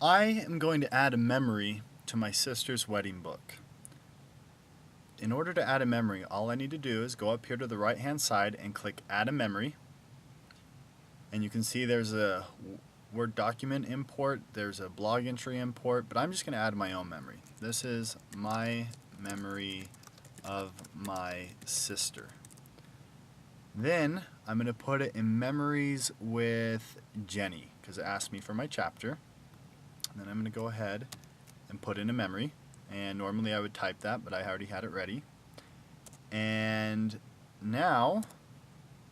I am going to add a memory to my sister's wedding book. In order to add a memory, all I need to do is go up here to the right hand side and click Add a Memory. And you can see there's a Word document import, there's a blog entry import, but I'm just going to add my own memory. This is my memory of my sister. Then I'm going to put it in Memories with Jenny because it asked me for my chapter. And then I'm going to go ahead and put in a memory, and normally I would type that, but I already had it ready. And now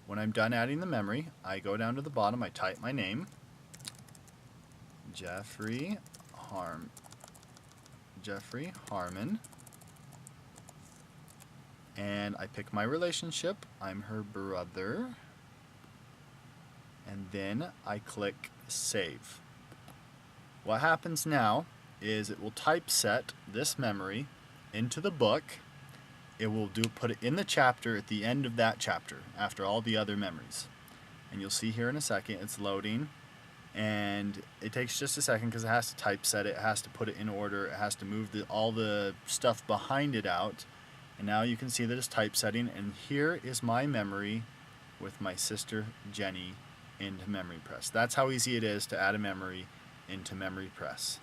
when I'm done adding the memory, I go down to the bottom, I type my name, Jeffrey Harmon, and I pick my relationship. I'm her brother, and then I click Save. What happens now is it will typeset this memory into the book. It will put it in the chapter at the end of that chapter after all the other memories. And you'll see here in a second it's loading, and it takes just a second because it has to typeset it, it has to put it in order, it has to move all the stuff behind it out. And now you can see that it's typesetting, and here is my memory with my sister Jenny into MemoryPress. That's how easy it is to add a memory into MemoryPress.